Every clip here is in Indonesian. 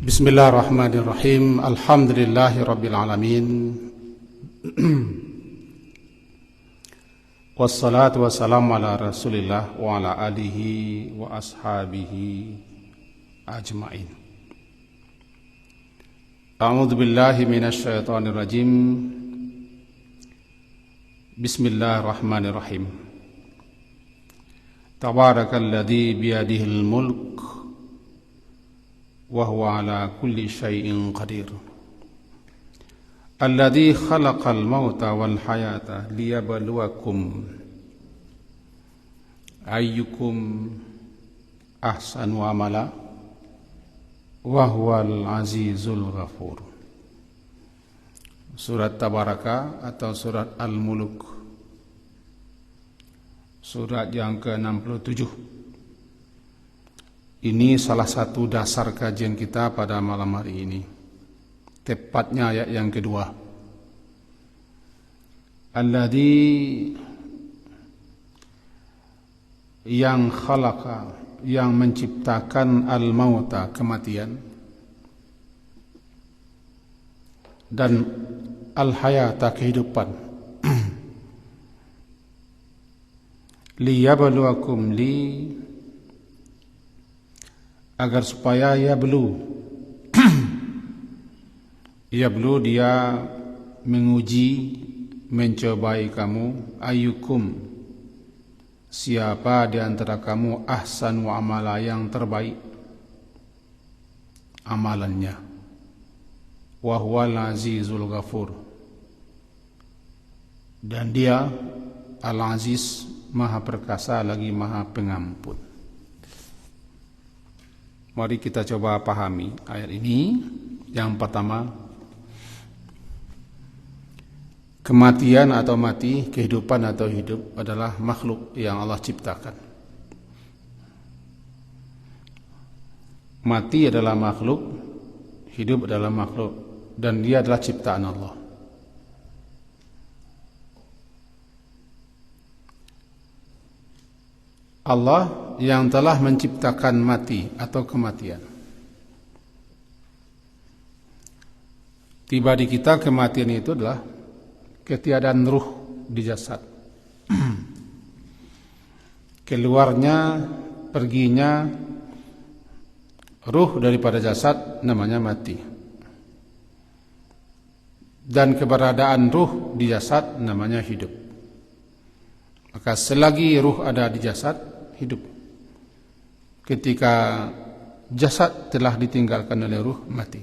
Bismillahirrahmanirrahim. Alhamdulillahirabbil alamin. Wassalatu wassalamu ala Rasulillah wa ala alihi wa ashabihi ajmain. A'udzu billahi minasy syaithanir rajim. Bismillahirrahmanirrahim. Tabarakalladzi biyadihil mulk wa huwa ala kulli syai'in qadir. Alladzi khalaqal mauta wal hayata liyabluwakum ayyukum ahsanu amala wa huwal azizul ghafur. Surat Tabaraka atau surat Al-Mulk, surat yang ke-67. Ini salah satu dasar kajian kita pada malam hari ini, tepatnya ayat yang kedua. Alladzi, yang khalaqa, yang menciptakan al-mauta, kematian, dan al-hayata, kehidupan. Liyabluwakum, agar supaya yablu yablu, dia menguji, mencobai kamu, ayyukum, siapa di antara kamu, ahsanu amala, yang terbaik amalannya, wa huwal azizul ghafur, dan dia al-aziz, maha perkasa lagi maha pengampun. Mari kita coba pahami ayat ini. Yang pertama, kematian atau mati, kehidupan atau hidup adalah makhluk yang Allah ciptakan. Mati adalah makhluk, hidup adalah makhluk, dan dia adalah ciptaan Allah. Allah yang telah menciptakan mati atau kematian. Tiba di kita kematian itu adalah ketiadaan ruh di jasad. Keluarnya, perginya ruh daripada jasad namanya mati. Dan keberadaan ruh di jasad namanya hidup. Maka selagi ruh ada di jasad, hidup. Ketika jasad telah ditinggalkan oleh ruh, mati.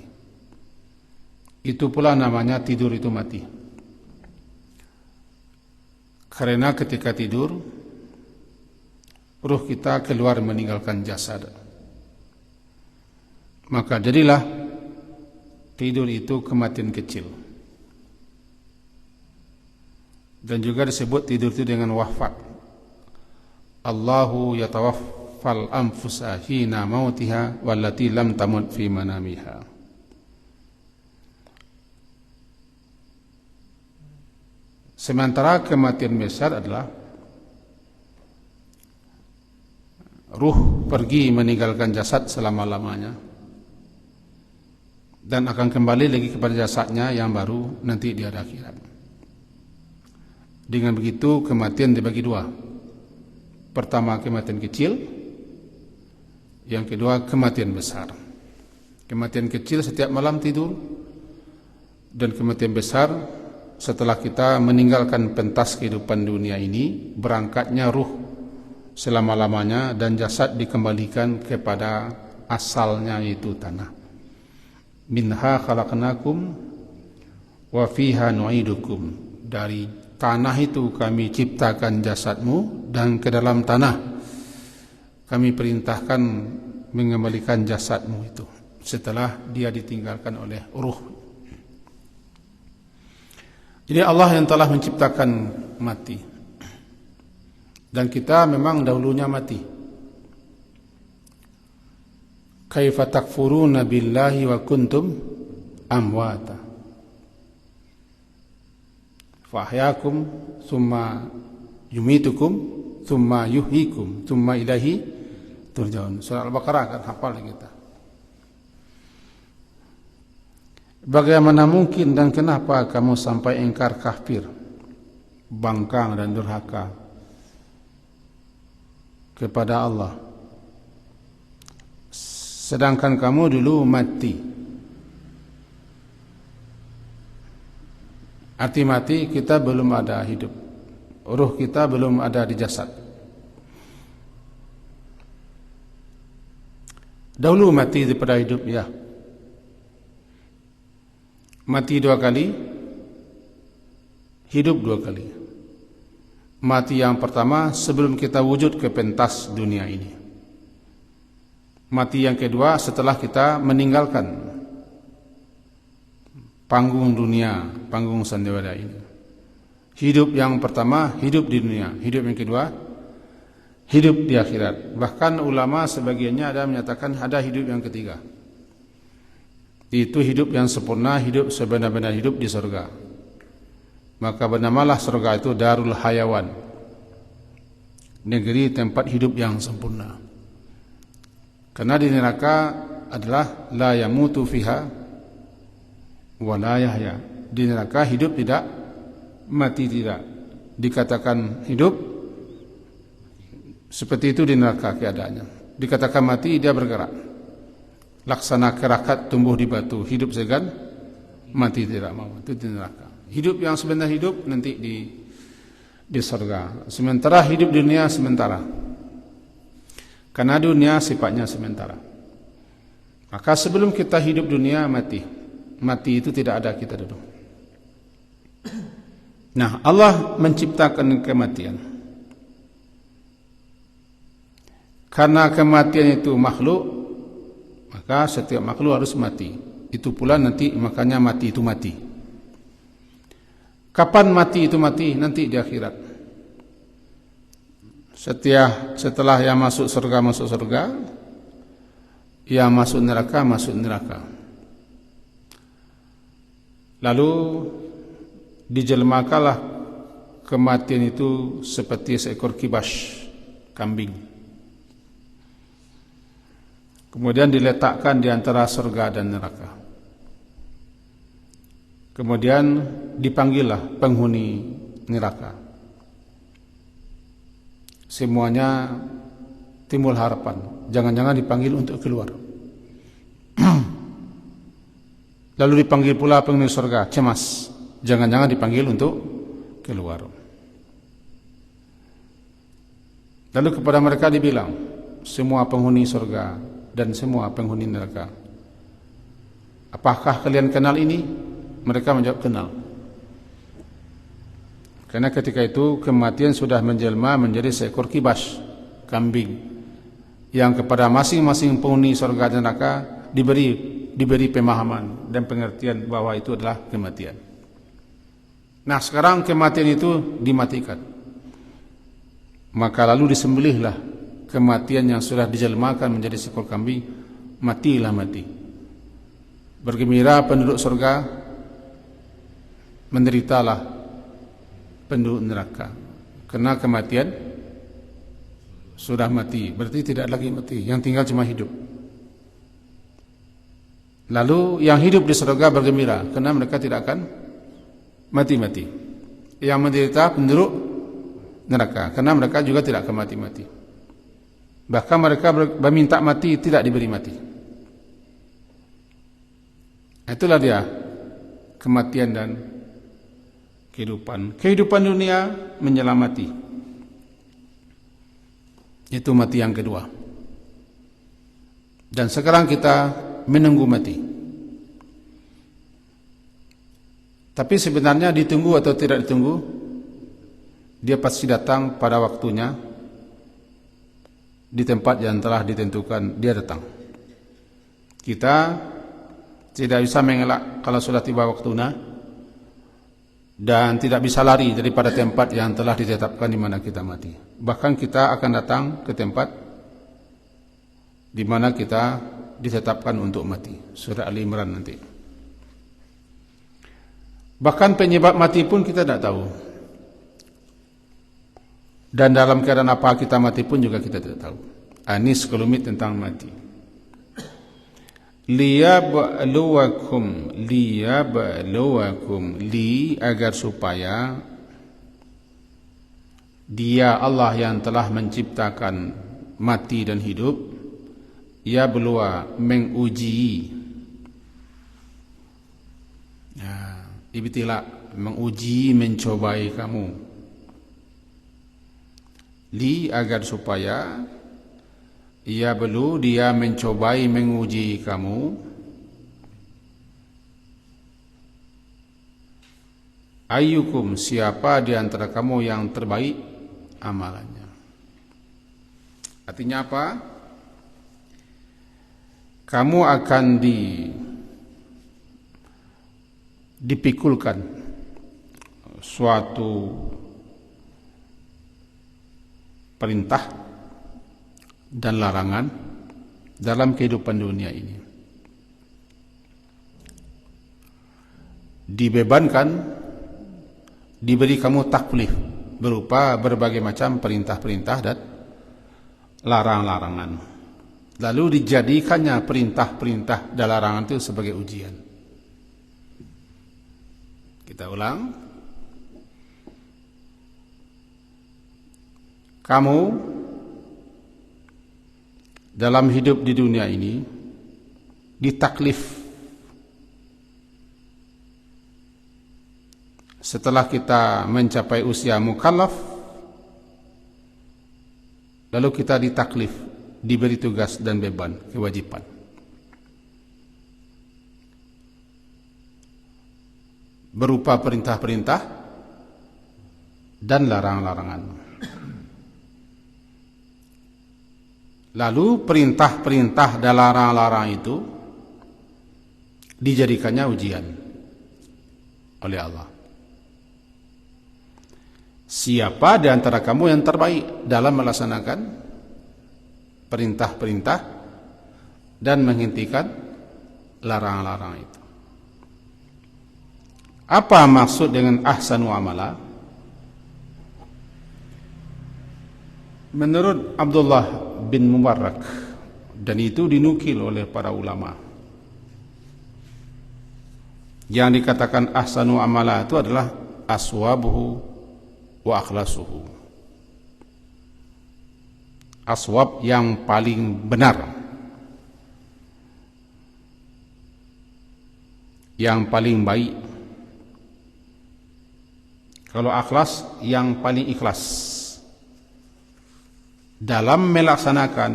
Itu pula namanya tidur itu mati. Karena ketika tidur, ruh kita keluar meninggalkan jasad. Maka jadilah tidur itu kematian kecil. Dan juga disebut tidur itu dengan wafat. Allahu yatawaffal anfusa hina mautiha wallati lam tamut fi manamiha. Sementara kematian besar adalah ruh pergi meninggalkan jasad selama-lamanya dan akan kembali lagi kepada jasadnya yang baru nanti di hari akhirat. Dengan begitu kematian dibagi dua. Pertama kematian kecil, yang kedua kematian besar. Kematian kecil setiap malam tidur, dan kematian besar setelah kita meninggalkan pentas kehidupan dunia ini, berangkatnya ruh selama-lamanya dan jasad dikembalikan kepada asalnya, yaitu tanah. Minha khalaqnakum wa fiha nu'idukum. Dari tanah itu kami ciptakan jasadmu, dan ke dalam tanah kami perintahkan mengembalikan jasadmu itu setelah dia ditinggalkan oleh ruh. Jadi Allah yang telah menciptakan mati, dan kita memang dahulunya mati. Kaifa takfuruna billahi wa kuntum amwata fahyakum summa yumitukum summa yuhyikum summa ilahi turja'un. Surah Al-Baqarah kan hafal kita. Bagaimana mungkin dan kenapa kamu sampai ingkar kafir, bangkang dan durhaka kepada Allah, sedangkan kamu dulu mati? Arti mati, kita belum ada hidup, ruh kita belum ada di jasad. Dahulu mati daripada hidup, ya. Mati 2 kali, hidup 2 kali. Mati yang pertama sebelum kita wujud ke pentas dunia ini. Mati yang kedua setelah kita meninggalkan panggung dunia, panggung sandiwara ini. Hidup yang pertama, hidup di dunia. Hidup yang kedua, hidup di akhirat. Bahkan ulama sebagiannya ada menyatakan ada hidup yang ketiga. Itu hidup yang sempurna, hidup sebenar-benar hidup di surga. Maka bernamalah surga itu Darul Hayawan, negeri tempat hidup yang sempurna. Karena di neraka adalah la yamutu fiha wa la yahya. Di neraka hidup tidak, mati tidak. Dikatakan hidup, seperti itu di neraka keadaannya. Dikatakan mati, dia bergerak. Laksana kerakat tumbuh di batu, hidup segan, mati tidak mau. Itu di neraka. Hidup yang sebentar hidup nanti di surga. Sementara hidup di dunia sementara. Karena dunia sifatnya sementara. Maka sebelum kita hidup dunia, mati. Mati itu tidak ada kita dulu. Nah, Allah menciptakan kematian. Karena kematian itu makhluk, maka setiap makhluk harus mati. Itu pula nanti, makanya mati itu mati. Kapan mati itu mati? Nanti di akhirat. Setelah yang masuk surga, yang masuk neraka. Lalu dijelmakanlah kematian itu seperti seekor kibas kambing. Kemudian diletakkan di antara surga dan neraka. Kemudian dipanggillah penghuni neraka. Semuanya timbul harapan, jangan-jangan dipanggil untuk keluar. Lalu dipanggil pula penghuni surga, cemas, jangan-jangan dipanggil untuk keluar. Lalu kepada mereka dibilang, semua penghuni surga dan semua penghuni neraka, apakah kalian kenal ini? Mereka menjawab kenal. Karena ketika itu kematian sudah menjelma menjadi seekor kibas kambing, yang kepada masing-masing penghuni surga dan neraka diberi pemahaman dan pengertian bahwa itu adalah kematian. Nah, sekarang kematian itu dimatikan. Maka lalu disembelihlah kematian yang sudah dijelmakan menjadi seekor kambing. Matilah mati. Bergembira penduduk surga, menderitalah penduduk neraka. Karena kematian sudah mati, berarti tidak lagi mati, yang tinggal cuma hidup. Lalu yang hidup di surga bergembira karena mereka tidak akan mati-mati. Yang menderita penduduk neraka karena mereka juga tidak akan mati-mati. Bahkan mereka meminta mati, tidak diberi mati. Itulah dia kematian dan kehidupan. Kehidupan dunia menyelamati. Itu mati yang kedua. Dan sekarang kita menunggu mati. Tapi sebenarnya ditunggu atau tidak ditunggu, dia pasti datang pada waktunya. Di tempat yang telah ditentukan dia datang. Kita tidak bisa mengelak kalau sudah tiba waktunya, dan tidak bisa lari daripada tempat yang telah ditetapkan di mana kita mati. Bahkan kita akan datang ke tempat di mana kita ditetapkan untuk mati. Surah Ali Imran nanti. Bahkan penyebab mati pun kita tidak tahu. Dan dalam keadaan apa kita mati pun juga kita tidak tahu. Ini sekelumit tentang mati. liyabluwakum li agar supaya Dia Allah yang telah menciptakan mati dan hidup, yabluwa menguji, ibtila menguji, mencobai kamu, li agar supaya yablu dia mencobai, menguji kamu, ayyukum siapa di antara kamu yang terbaik amalannya. Artinya apa? Kamu akan dipikulkan suatu perintah dan larangan dalam kehidupan dunia ini. Dibebankan, diberi kamu taklif berupa berbagai macam perintah-perintah dan larangan-larangan. Lalu dijadikannya perintah-perintah dan larangan itu sebagai ujian. Kita ulang. Kamu dalam hidup di dunia ini ditaklif. Setelah kita mencapai usia mukallaf, lalu kita ditaklif, diberi tugas dan beban, kewajiban. Berupa perintah-perintah dan larangan-larangan. Lalu perintah-perintah dan larangan-larangan itu dijadikannya ujian oleh Allah. Siapa di antara kamu yang terbaik dalam melaksanakan perintah-perintah dan menghentikan larangan-larangan itu? Apa maksud dengan ahsanu amala? Menurut Abdullah bin Mubarak, dan itu dinukil oleh para ulama, yang dikatakan ahsanu amala itu adalah aswabuhu wa akhlasuhu. Aswab yang paling benar, yang paling baik. Kalau akhlas, yang paling ikhlas dalam melaksanakan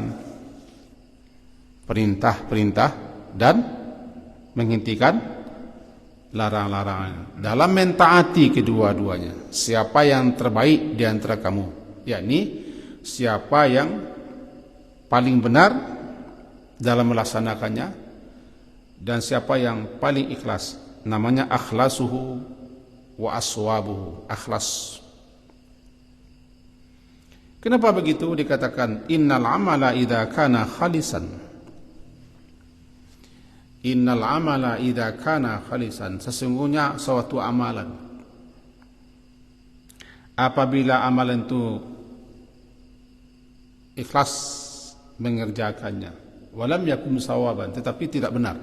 perintah-perintah dan menghentikan larangan-larangan, dalam mentaati kedua-duanya. Siapa yang terbaik di antara kamu, yakni siapa yang paling benar dalam melaksanakannya dan siapa yang paling ikhlas, namanya akhlasuhu wa aswabuhu, akhlas. Kenapa begitu? Dikatakan innal amala idza kana khalisan. Innal amala idza kana khalisan, sesungguhnya suatu amalan apabila amalan itu ikhlas mengerjakannya, walam yakun sawaban, tetapi tidak benar,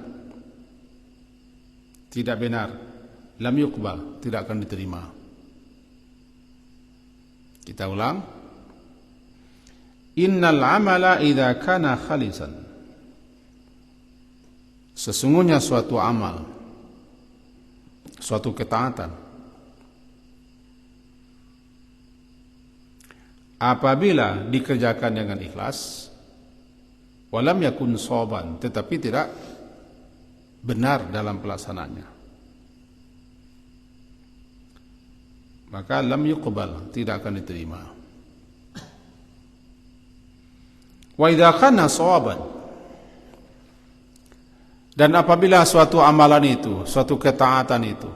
lam yuqbal, tidak akan diterima. Kita ulang. Innal amala idza kana khalisan, sesungguhnya suatu amal, suatu ketaatan, apabila dikerjakan dengan ikhlas, walam yakun shawaban, tetapi tidak benar dalam pelaksanaannya, maka lam yuqbal, tidak akan diterima. Wa idza kana shawaban, dan apabila suatu amalan itu, suatu ketaatan itu,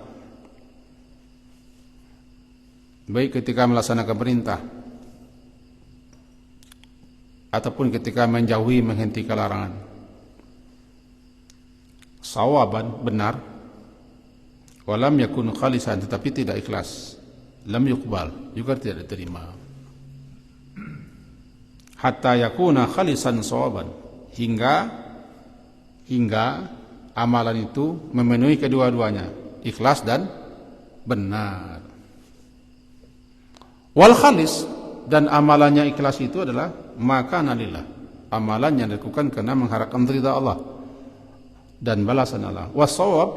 baik ketika melaksanakan perintah ataupun ketika menjauhi, menghentikan larangan, sawaban, benar, walam yakun khalisan, tetapi tidak ikhlas, lam yuqbal, juga tidak diterima. Hatta yakuna khalisan sawaban, hingga hingga amalan itu memenuhi kedua-duanya, ikhlas dan benar. Wal khalis, dan amalannya ikhlas itu adalah maka nalillah, amalan yang dilakukan karena mengharapkan ridha Allah dan balasan Allah. Wasawab,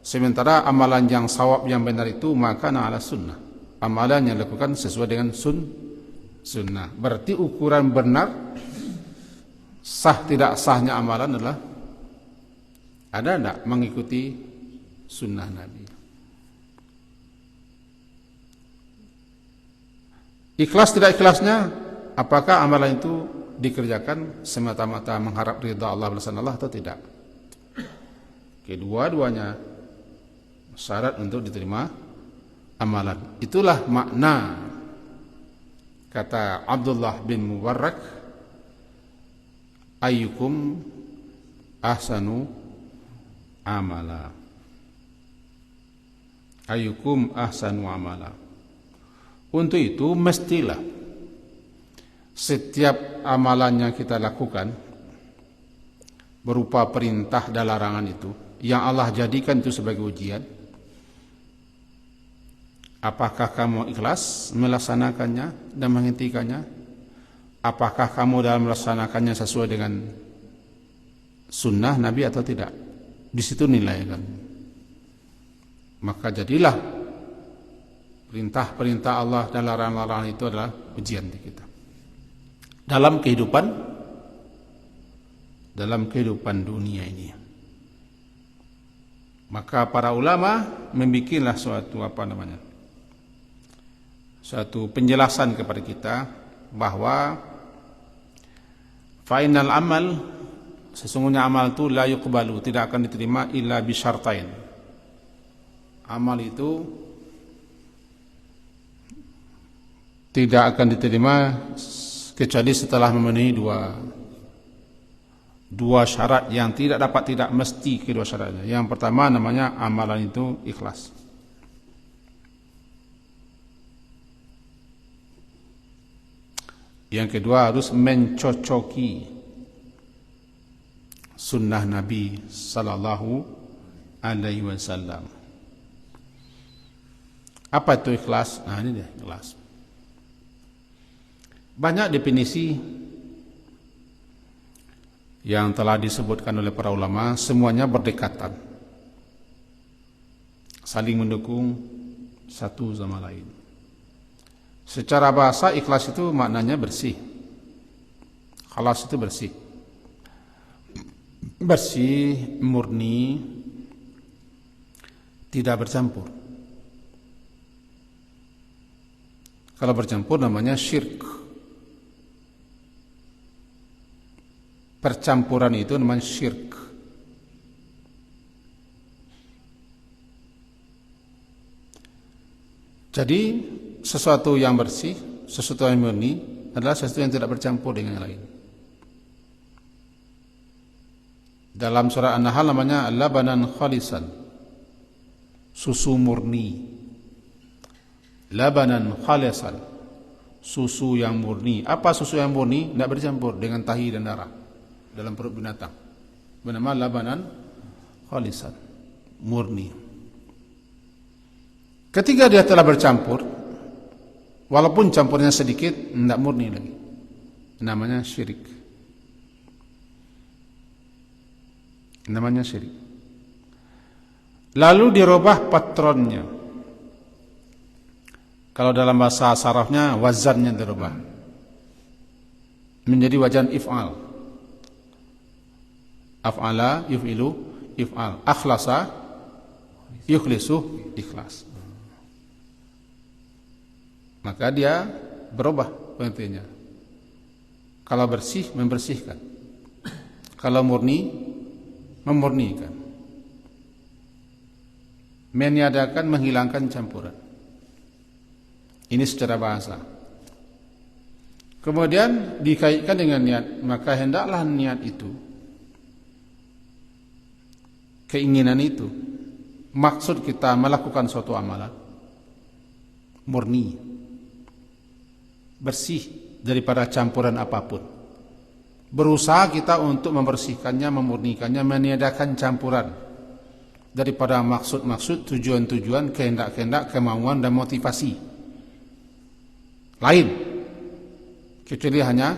sementara amalan yang sawab yang benar itu maka ala sunnah, amalan yang dilakukan sesuai dengan sunnah. Berarti ukuran benar sah tidak sahnya amalan adalah ada tidak mengikuti sunnah Nabi. Ikhlas tidak ikhlasnya, apakah amalan itu dikerjakan semata-mata mengharap ridha Allah balasan Allah atau tidak? Kedua-duanya syarat untuk diterima amalan. Itulah makna kata Abdullah bin Mubarak, ayyukum ahsanu amala. Ayyukum ahsanu amala. Untuk itu mestilah setiap amalan yang kita lakukan berupa perintah dan larangan itu yang Allah jadikan itu sebagai ujian, apakah kamu ikhlas melaksanakannya dan menghentikannya? Apakah kamu dalam melaksanakannya sesuai dengan sunnah Nabi atau tidak? Di situ nilai kan. Maka jadilah perintah-perintah Allah dan larangan-larangan itu adalah ujian di kita dalam kehidupan dunia ini. Maka para ulama membikinlah suatu penjelasan kepada kita bahwa fainal amal, sesungguhnya amal itu la yuqbalu, tidak akan diterima illa bi syartain. Amal itu tidak akan diterima kecuali setelah memenuhi dua syarat yang tidak mesti kedua syaratnya. Yang pertama namanya amalan itu ikhlas. Yang kedua harus mencocoki sunnah Nabi sallallahu alaihi wasallam. Apa itu ikhlas? Nah, ini dia ikhlas. Banyak definisi yang telah disebutkan oleh para ulama, semuanya berdekatan, saling mendukung satu sama lain. Secara bahasa ikhlas itu maknanya bersih. Khalas itu bersih. Bersih, murni, tidak bercampur. Kalau bercampur namanya syirk. Percampuran itu namanya syirk. Jadi sesuatu yang bersih, sesuatu yang murni adalah sesuatu yang tidak bercampur dengan yang lain. Dalam surah An-Nahl namanya labanan khalisan, susu murni. Labanan khalisan, susu yang murni. Apa susu yang murni? Tidak bercampur dengan tahi dan darah dalam perut binatang. Bernama labanan khalisan, murni. Ketika dia telah bercampur, walaupun campurnya sedikit, tidak murni lagi. Namanya syirik. Namanya syirik. Lalu dirubah patronnya. Kalau dalam bahasa sarafnya wazannya dirubah menjadi wazan if'al. Af'ala yuf'ilu if'al, akhlasa yukhlisu ikhlas. Maka dia berubah pengertiannya. Kalau bersih, membersihkan. Kalau murni, memurnikan. Meniadakan, menghilangkan campuran. Ini secara bahasa. Kemudian dikaitkan dengan niat, maka hendaklah niat itu, keinginan itu, maksud kita melakukan suatu amalan murni, bersih daripada campuran apapun. Berusaha kita untuk membersihkannya, memurnikannya, meniadakan campuran daripada maksud-maksud, tujuan-tujuan, kehendak-kehendak, kemauan dan motivasi lain kecuali hanya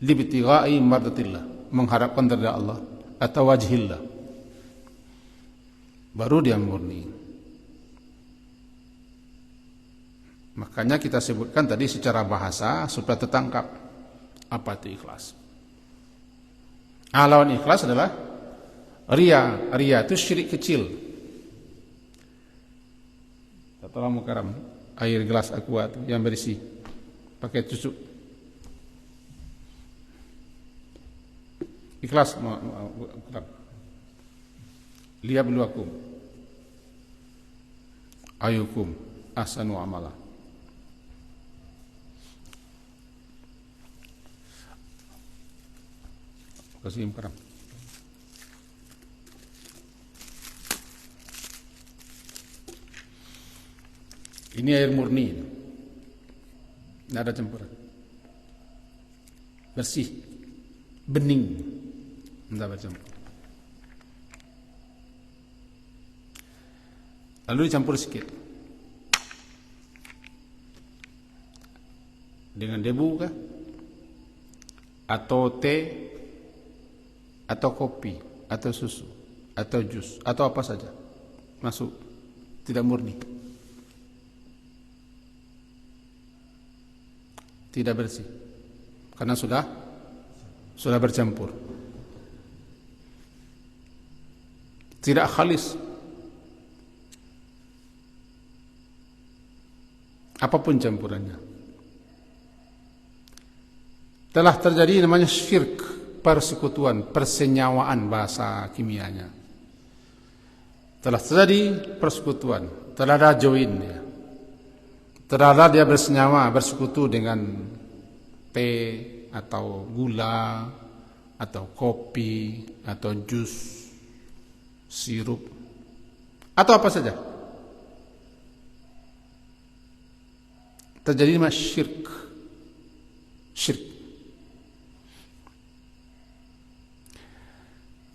libtigha'i mardatillah, mengharapkan ridha Allah atau wajhillah, baru dia murni. Makanya kita sebutkan tadi secara bahasa supaya tertangkap apa itu ikhlas. Lawan ikhlas adalah ria. Ria itu syirik kecil. Tolong mukaram, air gelas aqua yang bersih pakai tusuk. Ikhlas liyabluwakum ayyukum ahsanu amala. Kasih mukaram. Ini air murni, tidak ada campuran, bersih, bening, tidak bercampur. Lalu dicampur sedikit dengan debu kah, atau teh, atau kopi, atau susu, atau jus, atau apa saja masuk, tidak murni, tidak bersih, karena sudah bercampur, tidak khalis. Apapun campurannya, telah terjadi namanya syirk, persekutuan, persenyawaan bahasa kimianya. Telah terjadi persekutuan, telah ada join dia. Telah ada dia bersenyawa, bersekutu dengan teh atau gula atau kopi atau jus, sirup atau apa saja. Terjadi namanya syirk.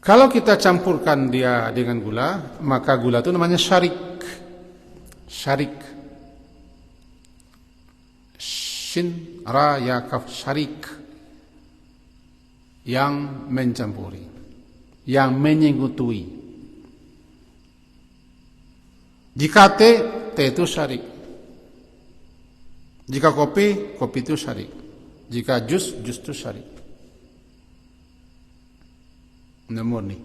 Kalau kita campurkan dia dengan gula, maka gula itu namanya syarik. Shin ra ya kaf, syarik, yang mencampuri, yang menyekutui. Jika teh itu syarik. Jika kopi itu syarik. Jika jus itu syarik. Murni.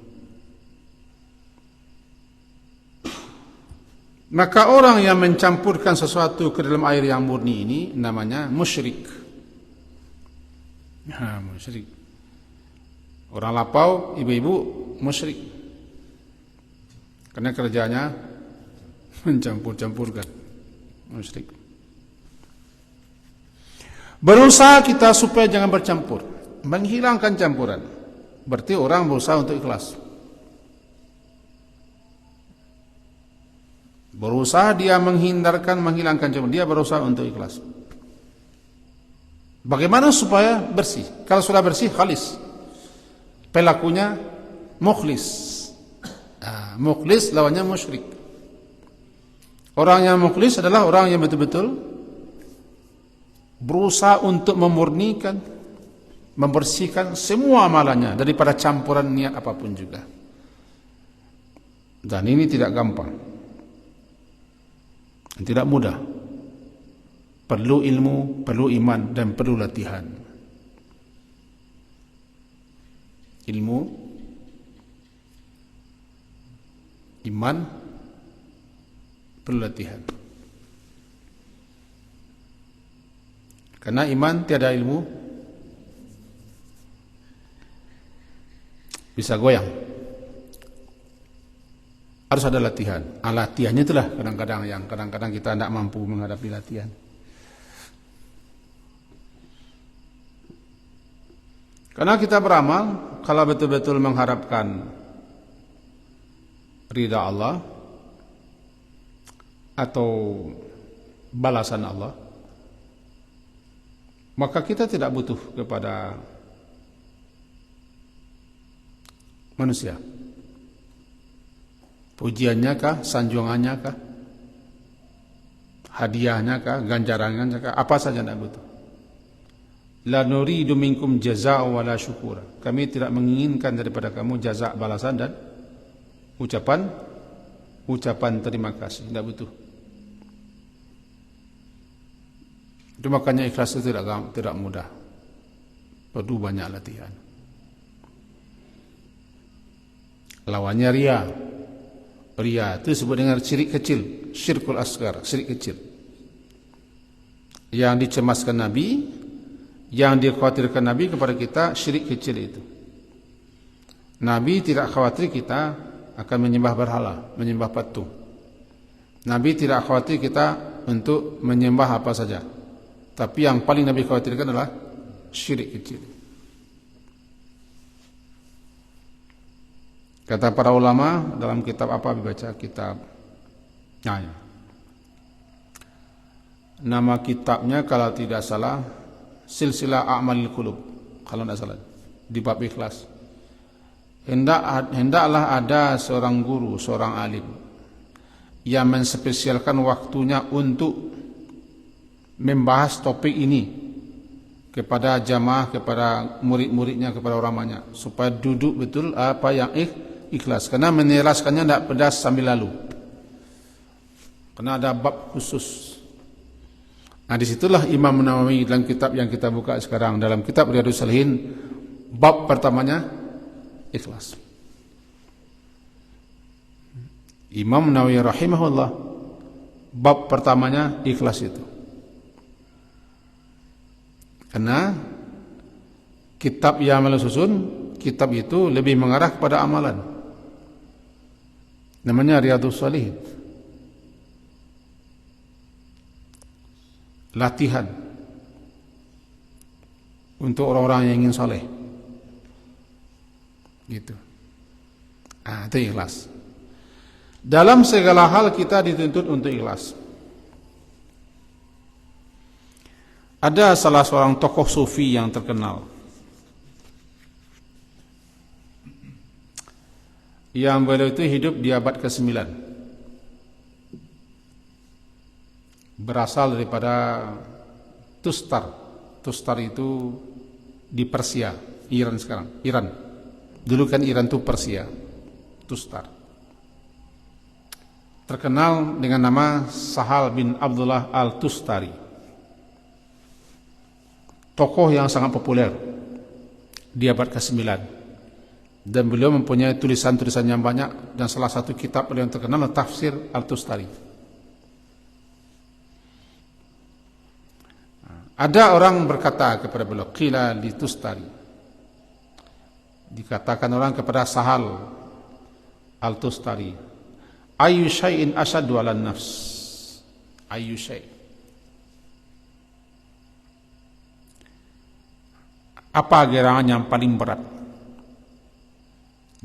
Maka orang yang mencampurkan sesuatu ke dalam air yang murni ini namanya musyrik. Musyrik. Orang lapau, ibu-ibu musyrik. Karena kerjanya mencampur-campurkan. Musyrik. Berusaha kita supaya jangan bercampur, menghilangkan campuran. Berarti orang berusaha untuk ikhlas. Berusaha dia menghilangkan campuran, dia berusaha untuk ikhlas. Bagaimana supaya bersih? Kalau sudah bersih, khalis. Pelakunya mukhlis. Mukhlis lawannya musyrik. Orang yang mukhlis adalah orang yang betul-betul berusaha untuk memurnikan, membersihkan semua amalannya daripada campuran niat apapun juga. Dan ini tidak gampang, tidak mudah. Perlu ilmu, perlu iman, dan perlu latihan. Ilmu, iman, perlu latihan. Karena iman tiada ilmu bisa goyang. Harus ada latihan. Latihannya itulah kadang-kadang kita tidak mampu menghadapi latihan. Karena kita beramal kalau betul-betul mengharapkan ridha Allah atau balasan Allah, maka kita tidak butuh kepada manusia. Pujiannya kah, sanjungannya kah, hadiahnya kah, ganjarannya kah, apa saja tidak butuh. La nuridu minkum jazaa wala syukura. Kami tidak menginginkan daripada kamu jazaa, balasan dan ucapan terima kasih, tidak butuh. Itu makanya ikhlas itu tidak mudah. Perlu banyak latihan. Lawannya riya. Riya itu disebut dengan syirik kecil, syirkul asghar, syirik kecil. Yang dicemaskan Nabi, yang dikhawatirkan Nabi kepada kita, syirik kecil itu. Nabi tidak khawatir kita akan menyembah berhala, menyembah patung. Nabi tidak khawatir kita untuk menyembah apa saja. Tapi yang paling Nabi khawatirkan adalah syirik kecil. Kata para ulama dalam kitab apa, dibaca kitab nama kitabnya kalau tidak salah Silsilah A'malil Qulub, kalau tidak salah, di bab ikhlas. Hendaklah ada seorang guru, seorang alim yang menspesialkan waktunya untuk membahas topik ini kepada jamaah, kepada murid-muridnya, kepada orang banyak, supaya duduk betul apa yang ikhlas. Karena menjelaskannya tidak pedas sambil lalu. Karena ada bab khusus. Nah, disitulah Imam Nawawi dalam kitab yang kita buka sekarang, dalam kitab Riyadhus Shalihin, bab pertamanya ikhlas. Imam Nawawi rahimahullah, bab pertamanya ikhlas itu. Karena kitab yang susun, kitab itu lebih mengarah kepada amalan. Namanya Riyadhus Shalihin. Latihan untuk orang-orang yang ingin soleh. Gitu. Itu ikhlas. Dalam segala hal kita dituntut untuk ikhlas. Ada salah seorang tokoh sufi yang terkenal, yang beliau itu hidup di abad ke-9. Berasal daripada Tustar. Tustar itu di Persia, Iran sekarang. Iran. Dulu kan Iran itu Persia. Tustar. Terkenal dengan nama Sahal bin Abdullah al-Tustari. Tokoh yang sangat populer di abad ke-9. Dan beliau mempunyai tulisan-tulisan yang banyak, dan salah satu kitab beliau yang terkenal adalah Tafsir Al-Tustari. Ada orang berkata kepada beliau, qila li Tustari. Dikatakan orang kepada Sahal Al-Tustari, ayyu syai'in asyaddu 'alan nafs? Ayyu syai'? Apa gerangan yang paling berat,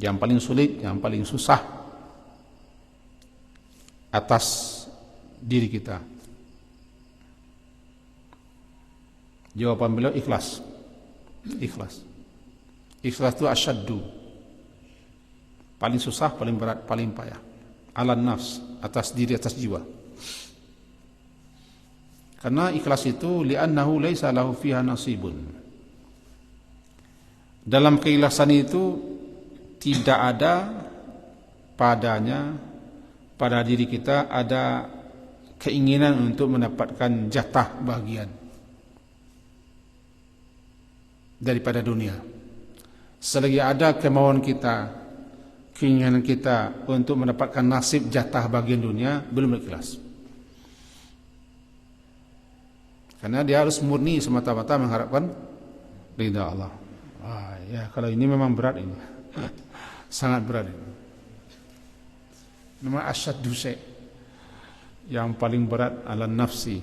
yang paling sulit, yang paling susah atas diri kita? Jawaban beliau, ikhlas. Ikhlas. Ikhlas itu asyaddu, paling susah, paling berat, paling payah. Alan nafs, atas diri, atas jiwa. Karena ikhlas itu li'annahu laisa lahu fiha nasibun. Dalam keikhlasan itu tidak ada padanya, pada diri kita ada keinginan untuk mendapatkan jatah bagian daripada dunia. Selagi ada kemauan kita, keinginan kita untuk mendapatkan nasib jatah bagian dunia, belum ikhlas. Karena dia harus murni semata-mata mengharapkan ridha Allah. Ya, kalau ini memang berat ini. Sangat berat ini. Memang asyaddu syai', yang paling berat ala nafsi.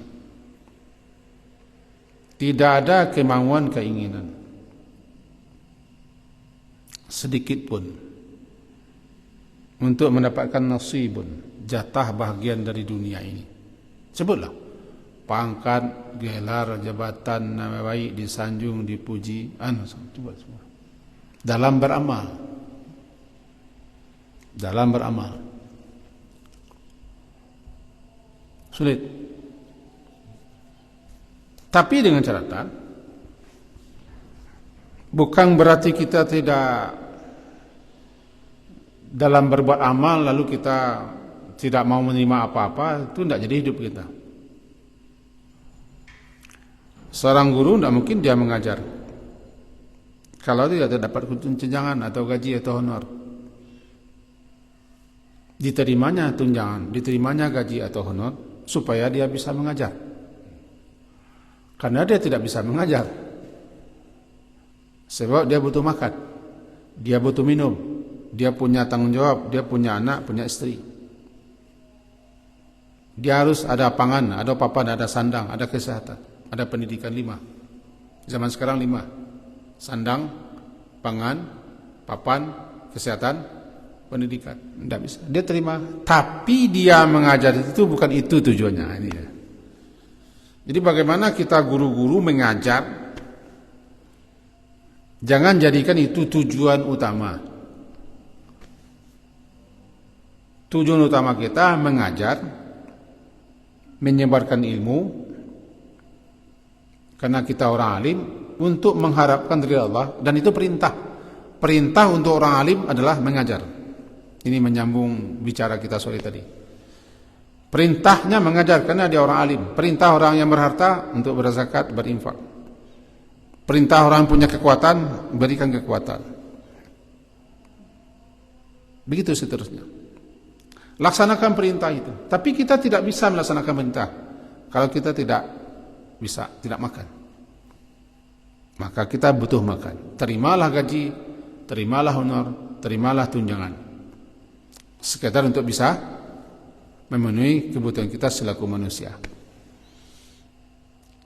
Tidak ada kemauan, keinginan sedikit pun untuk mendapatkan nasibun, jatah bahagian dari dunia ini. Sebutlah pangkat, gelar, jabatan, nama baik, disanjung, dipuji, coba semua. Dalam beramal, dalam beramal. Sulit. Tapi dengan catatan, bukan berarti kita tidak dalam berbuat amal lalu kita tidak mau menerima apa-apa, itu tidak jadi hidup kita. Seorang guru tidak mungkin dia mengajar kalau tidak dapat tunjangan atau gaji atau honor. Diterimanya tunjangan, diterimanya gaji atau honor supaya dia bisa mengajar. Karena dia tidak bisa mengajar, sebab dia butuh makan, dia butuh minum, dia punya tanggung jawab, dia punya anak, punya istri. Dia harus ada pangan, ada papan, ada sandang, ada kesehatan, ada pendidikan 5. Zaman sekarang 5. Sandang, pangan, papan, kesehatan, pendidikan. Tidak bisa. Dia terima, tapi dia mengajar itu bukan itu tujuannya. Ini ya. Jadi bagaimana kita guru-guru mengajar, jangan jadikan itu tujuan utama. Tujuan utama kita mengajar, menyebarkan ilmu, karena kita orang alim, untuk mengharapkan dari Allah, dan itu perintah. Perintah untuk orang alim adalah mengajar. Ini menyambung bicara kita sore tadi. Perintahnya mengajar karena dia orang alim. Perintah orang yang berharta untuk berzakat, berinfak. Perintah orang yang punya kekuatan, berikan kekuatan. Begitu seterusnya. Laksanakan perintah itu. Tapi kita tidak bisa melaksanakan perintah kalau kita tidak bisa, tidak makan. Maka kita butuh makan. Terimalah gaji, terimalah honor, terimalah tunjangan. Sekedar untuk bisa memenuhi kebutuhan kita selaku manusia.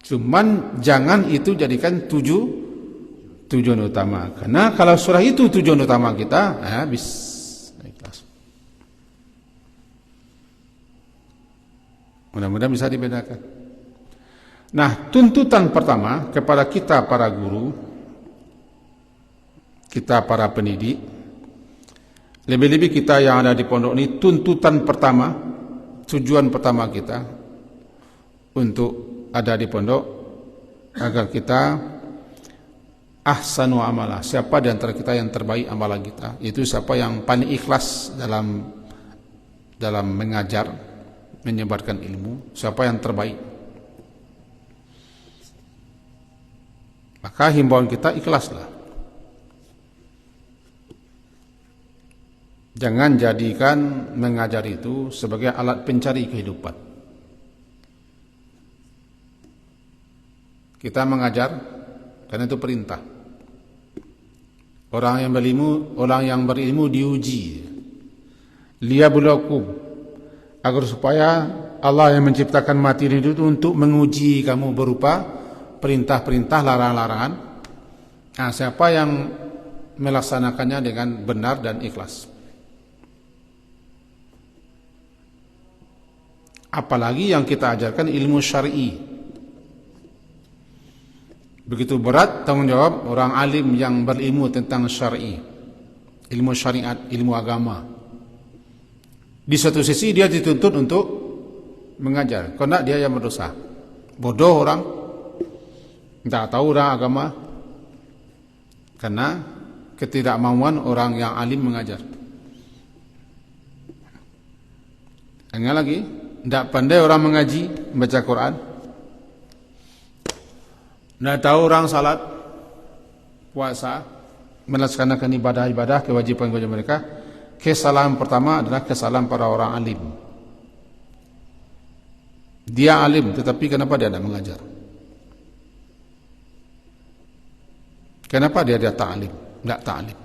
Cuman jangan itu jadikan tujuan utama. Karena kalau surah itu tujuan utama kita, habis. Ikhlas. Mudah-mudahan bisa dibedakan. Nah, tuntutan pertama kepada kita para guru, kita para pendidik, lebih-lebih kita yang ada di pondok ini, tuntutan pertama, tujuan pertama kita untuk ada di pondok agar kita ahsanu amala. Siapa di antara kita yang terbaik amalan kita? Itu siapa yang paling ikhlas dalam mengajar, menyebarkan ilmu. Siapa yang terbaik? Maka himbauan kita ikhlaslah. Jangan jadikan mengajar itu sebagai alat pencari kehidupan. Kita mengajar karena itu perintah. Orang yang berilmu diuji. Liyabluwakum, agar supaya Allah yang menciptakan materi itu untuk menguji kamu berupa perintah-perintah, larangan-larangan. Nah, siapa yang melaksanakannya dengan benar dan ikhlas. Apalagi yang kita ajarkan ilmu syar'i. Begitu berat tanggung jawab orang alim yang berilmu tentang syar'i, ilmu syariat, ilmu agama. Di satu sisi dia dituntut untuk mengajar, karena dia yang berdosa. Bodoh orang, tidak tahu orang agama, karena ketidakmauan orang yang alim mengajar. Enggak lagi, tidak pandai orang mengaji, membaca Quran, tidak tahu orang salat, puasa, melaksanakan ibadah-ibadah, kewajiban-kewajiban mereka. Kesalahan pertama adalah kesalahan para orang alim. Dia alim, tetapi kenapa dia tidak mengajar? Kenapa dia ta'lim? Tidak ta'lim.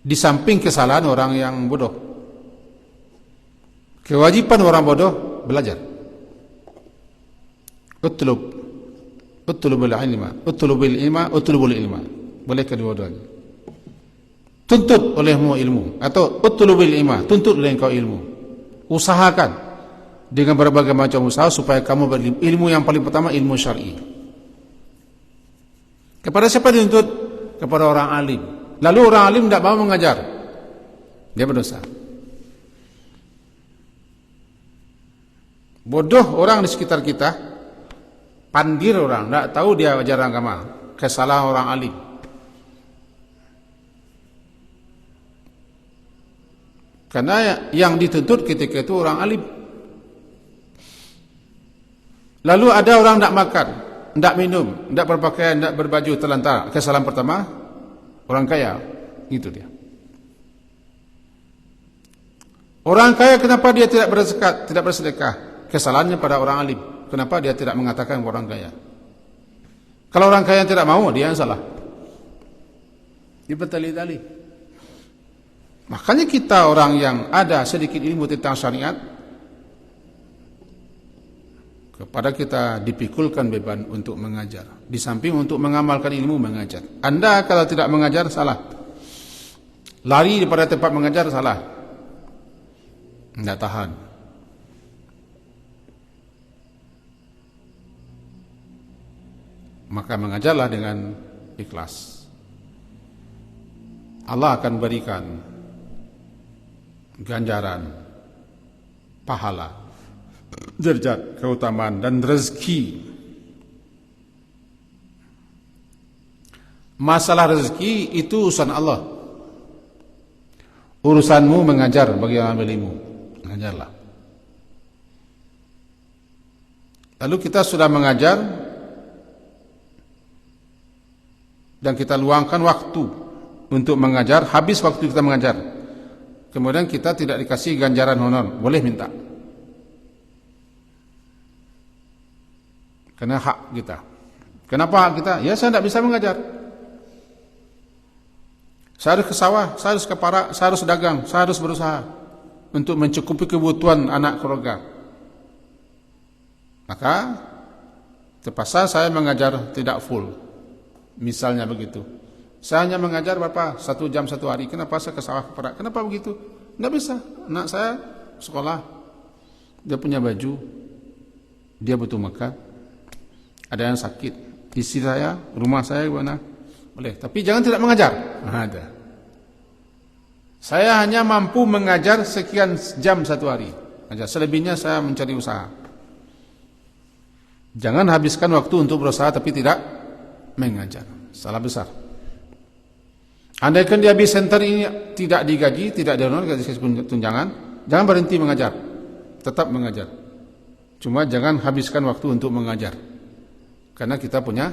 Di samping kesalahan orang yang bodoh, kewajiban orang bodoh belajar. Utlubul ilma. Boleh kedua-duanya. Tuntut olehmu ilmu, atau utlubul ilma, tuntut oleh engkau ilmu. Usahakan dengan berbagai macam usaha supaya kamu berilmu. Ilmu yang paling pertama ilmu syar'i. Kepada siapa dituntut? Kepada orang alim. Lalu orang alim tidak mau mengajar, dia berdosa. Bodoh orang di sekitar kita, pandir orang, tidak tahu dia ajaran agama, kesalahan orang alim. Karena yang dituntut ketika itu orang alim. Lalu ada orang tidak makan, tidak minum, tidak berpakaian, tidak berbaju, terlantar. Kesalahan pertama, orang kaya. Itu dia. Orang kaya kenapa dia tidak berzakat, tidak bersedekah? Kesalahannya pada orang alim. Kenapa dia tidak mengatakan orang kaya? Kalau orang kaya tidak mau, dia yang salah. Dia bertali-tali. Makanya kita orang yang ada sedikit ilmu tentang syariat, kepada kita dipikulkan beban untuk mengajar. Di samping untuk mengamalkan ilmu, mengajar. Anda kalau tidak mengajar, salah. Lari daripada tempat mengajar, salah. Tidak tahan. Maka mengajarlah dengan ikhlas. Allah akan berikan ganjaran, pahala, derajat, keutamaan dan rezeki. Masalah rezeki itu urusan Allah. Urusanmu mengajar bagi orang berilmu. Mengajarlah. Lalu kita sudah mengajar dan kita luangkan waktu untuk mengajar, habis waktu kita mengajar. Kemudian kita tidak dikasih ganjaran honor, boleh minta. Karena hak kita. Kenapa hak kita? Ya saya tidak bisa mengajar. Saya harus ke sawah, saya harus ke parak, saya harus dagang, saya harus berusaha untuk mencukupi kebutuhan anak keluarga. Maka terpaksa saya mengajar tidak full. Misalnya begitu. Saya hanya mengajar berapa? 1 jam 1 hari. Kenapa saya ke sawah ke parak? Kenapa begitu? Tidak bisa. Anak saya sekolah, dia punya baju, dia butuh makan. Ada yang sakit, istri saya, rumah saya gimana? Boleh, tapi jangan tidak mengajar. Ada. Saya hanya mampu mengajar sekian jam 1 hari. Selebihnya saya mencari usaha. Jangan habiskan waktu untuk berusaha tapi tidak mengajar. Salah besar. Andaikan di habis center ini tidak digaji, tidak dihonor, tidak dikasih tunjangan, jangan berhenti mengajar. Tetap mengajar. Cuma jangan habiskan waktu untuk mengajar. Karena kita punya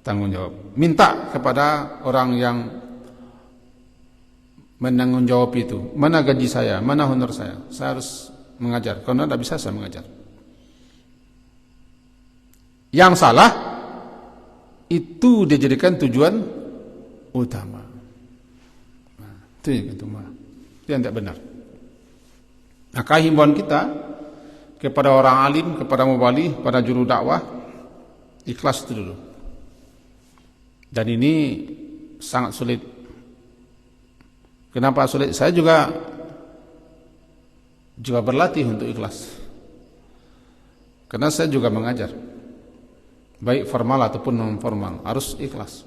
tanggung jawab. Minta kepada orang yang menanggung jawab itu. Mana gaji saya? Mana honor saya? Saya harus mengajar. Kalau tidak bisa saya mengajar. Yang salah itu dijadikan tujuan utama. Nah, itu yang utama. Itu yang tidak benar. Maka himbauan kita kepada orang alim, kepada mubali, pada juru dakwah, ikhlas itu dulu. Dan ini sangat sulit. Kenapa sulit? Saya juga berlatih untuk ikhlas. Karena saya juga mengajar. Baik formal ataupun non formal, harus ikhlas.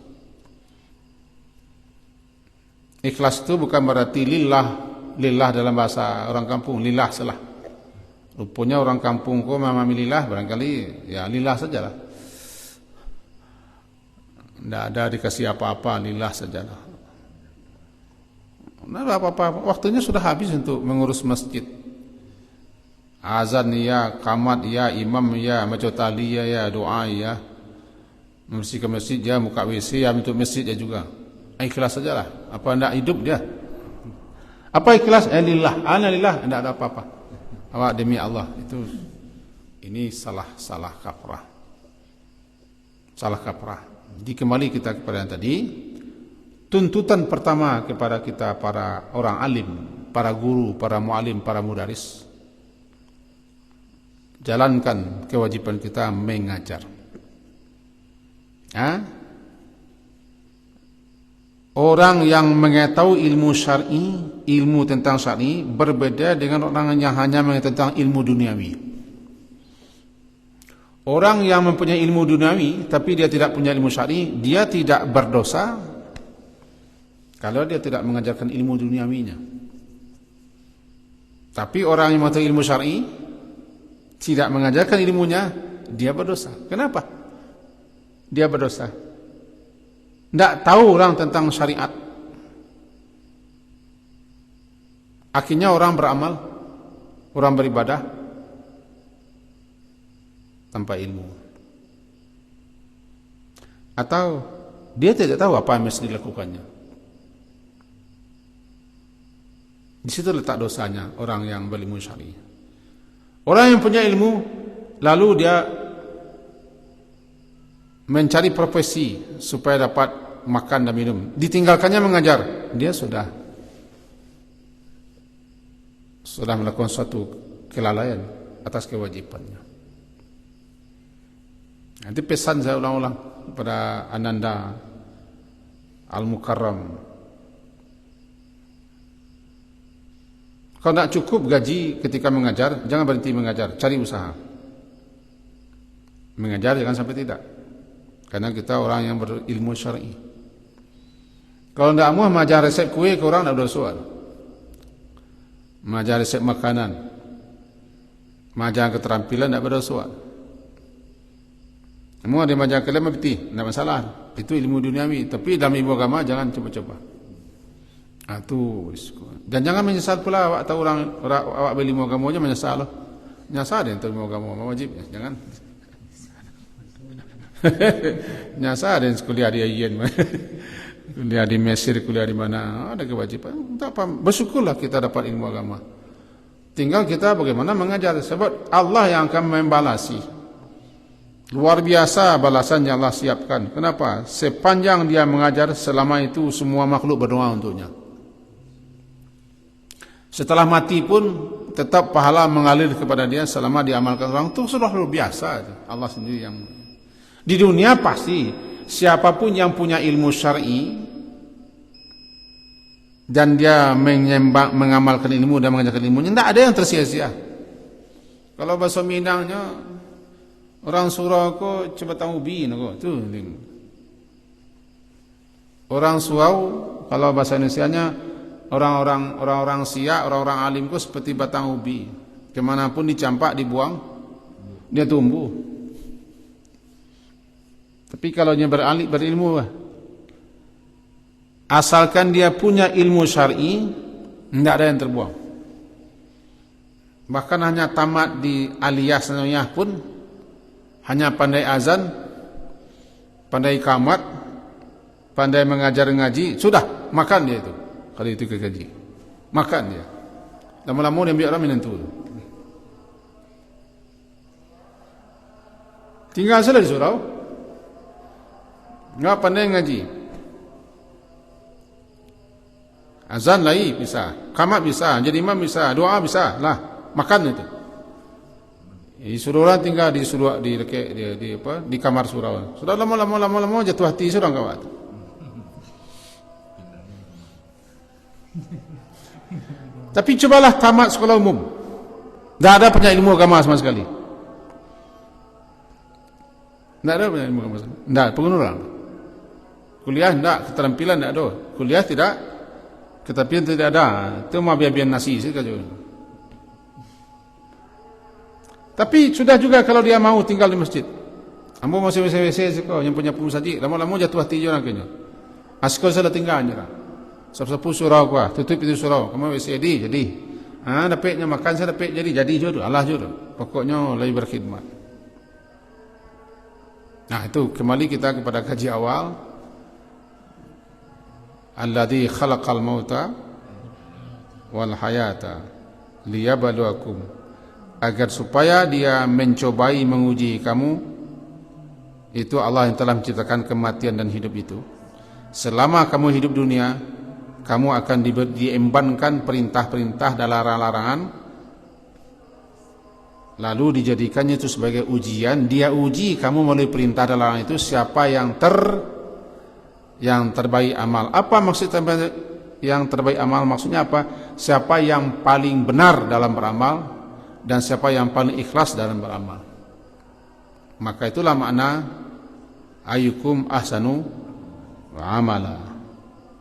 Ikhlas itu bukan berarti lillah. Lillah dalam bahasa orang kampung, lillah salah. Rupanya orang kampungku memahami lillah, barangkali ya lillah sajalah. Tidak ada dikasih apa-apa, lillah sajalah. Nah, apa-apa, waktunya sudah habis untuk mengurus masjid. Azan ya, qamat ya, imam ya, maco tali ya, doa ya, membersihkan masjid ya, buka WC ya, untuk masjid ya juga. Ikhlas sajalah. Apa hendak hidup dia? Apa ikhlas? Lillah, ana lillah, tidak ada apa-apa. Awak demi Allah. Ini salah kaprah. Salah kaprah. Dikembali kita kepada yang tadi. Tuntutan pertama kepada kita para orang alim, para guru, para mualim, para mudaris, jalankan kewajiban kita mengajar. Orang yang mengetahui ilmu syar'i, ilmu tentang syar'i, berbeda dengan orang yang hanya mengetahui tentang ilmu duniawi. Orang yang mempunyai ilmu duniawi tapi dia tidak punya ilmu syar'i, dia tidak berdosa kalau dia tidak mengajarkan ilmu duniawinya. Tapi orang yang mengetahui ilmu syar'i tidak mengajarkan ilmunya, dia berdosa. Kenapa? Dia berdosa. Tidak tahu orang tentang syariat. Akhirnya orang beramal, orang beribadah tanpa ilmu. Atau dia tidak tahu apa yang mesti dilakukannya. Di situ letak dosanya orang yang berilmu syar'i. Orang yang punya ilmu lalu dia mencari profesi supaya dapat makan dan minum, ditinggalkannya mengajar, dia sudah melakukan suatu kelalaian atas kewajibannya. Nanti pesan saya ulang-ulang kepada Ananda Al-Mukarram, kalau tidak cukup gaji ketika mengajar, jangan berhenti mengajar, cari usaha. Mengajar jangan sampai tidak, karena kita orang yang berilmu syar'i. Kalau tidak mau mengajar resep kue ke orang, tidak ada soal. Mengajar resep makanan, mengajar keterampilan, tidak ada soal. Semua dia mengajar kalam berarti tidak masalah. Itu ilmu duniawi. Tapi dalam ilmu agama jangan coba-coba. Dan jangan menyesal pula awak tahu orang awak berilmu agama aja menyesal loh. Nyasar dia ilmu agama wajib. Jangan. Nyasar dia kuliah di Yen. Kuliah di Mesir, kuliah di mana, ada kewajiban. Tak apa, bersyukurlah kita dapat ilmu agama. Tinggal kita bagaimana mengajar, sebab Allah yang akan membalasi. Luar biasa balasan yang Allah siapkan. Kenapa? Sepanjang dia mengajar, selama itu semua makhluk berdoa untuknya. Setelah mati pun tetap pahala mengalir kepada dia selama diamalkan orang. Itu sudah luar biasa. Allah sendiri yang di dunia pasti siapapun yang punya ilmu syar'i dan dia mengamalkan ilmu dan mengajarkan ilmunya, tidak ada yang tersia-sia. Kalau bahasa Minangnya, orang surau ko coba tahu bin ko tu. Orang surau kalau bahasa Indonesianya orang-orang Siak, orang-orang alim ko seperti batang ubi. Kemanapun dicampak, dibuang, dia tumbuh. Tapi kalau dia berilmu, asalkan dia punya ilmu syar'i, tidak ada yang terbuang. Bahkan hanya tamat di aliyah sanawiyah pun, hanya pandai azan, pandai kamat, pandai mengajar ngaji, sudah makan dia itu. Kalau itu gaji, makan dia. Lama-lama dia biar orang menentu. Tinggal saja di surau. Enggak pandai ngaji. Azan lagi bisa, kamat bisa, jadi imam bisa, doa bisa, lah makan itu. Suruh orang tinggal di kamar surau. Sudah lama jatuh hati surang kawat. Tapi cobalah tamat sekolah umum. Tidak ada punya ilmu agama sama sekali. Tidak ada punya ilmu agama. Tidak, pengurang. Kuliah tidak, keterampilan tidak ada. Kuliah tidak, keterampilan tidak ada. Itu mah biar-biar nasi saja. Tapi sudah juga kalau dia mau tinggal di masjid. Ambo masih WC yang punya pemusajik. Lama-lama jatuh hati je orang kena. Askol saya tinggalnya lah. Sapu-sapu surau kuah, tutup itu surau. Kamu WC jadi. Dapatnya makan saya dapat jadi jodoh. Allah jodoh. Pokoknya lebih berkhidmat. Nah itu kembali kita kepada kaji awal. Alladzi khalaqal mauta wal hayata liyabluwakum, agar supaya dia mencobai, menguji kamu. Itu Allah yang telah menciptakan kematian dan hidup itu. Selama kamu hidup dunia, kamu akan diembankan perintah-perintah dan larangan-larangan, lalu dijadikannya itu sebagai ujian. Dia uji kamu melalui perintah dan larangan itu, siapa yang terbaik amal. Apa maksud yang terbaik amal? Maksudnya apa? Siapa yang paling benar dalam beramal dan siapa yang paling ikhlas dalam beramal. Maka itulah makna ayyukum ahsanu amala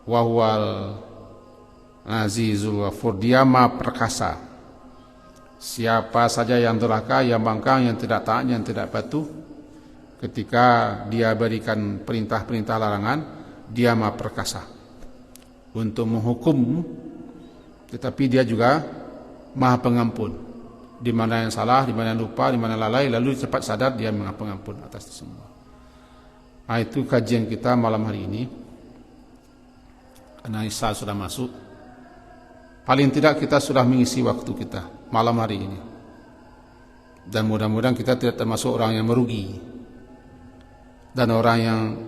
wa huwal azizul ghafur. Dia Maha perkasa. Siapa saja yang durhaka, yang bangkang, yang tidak taat, yang tidak patuh ketika dia berikan perintah-perintah larangan, dia Maha perkasa untuk menghukum, tetapi dia juga Maha pengampun. Di mana yang salah, di mana yang lupa, di mana lalai, lalu cepat sadar, dia Maha pengampun atas itu semua. Nah, itu kajian kita malam hari ini. Karena Isya sudah masuk, paling tidak kita sudah mengisi waktu kita malam hari ini. Dan mudah-mudahan kita tidak termasuk orang yang merugi. Dan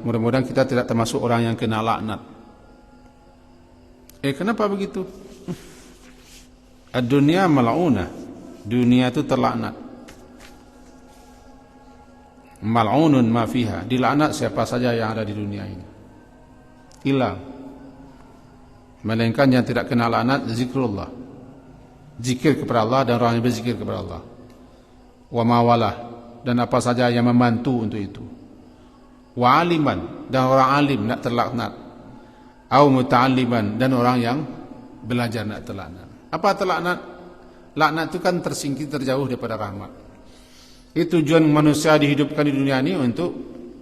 mudah-mudahan kita tidak termasuk orang yang kena laknat. Kenapa begitu? Ad-dunya mal'unah. Dunia itu terlaknat. Mal'unun ma fiha. Dilaknat siapa saja yang ada di dunia ini. Hilang. Melainkan yang tidak kena laknat zikrullah. Zikir kepada Allah dan orang yang berzikir kepada Allah. Wa mawalah, dan apa saja yang membantu untuk itu. Wa aliman, dan orang alim nak terlaknat. Au muta'alliman, dan orang yang belajar nak terlaknat. Apa terlaknat? Laknat itu kan tersingkir, terjauh daripada rahmat. Itu tujuan manusia dihidupkan di dunia ini untuk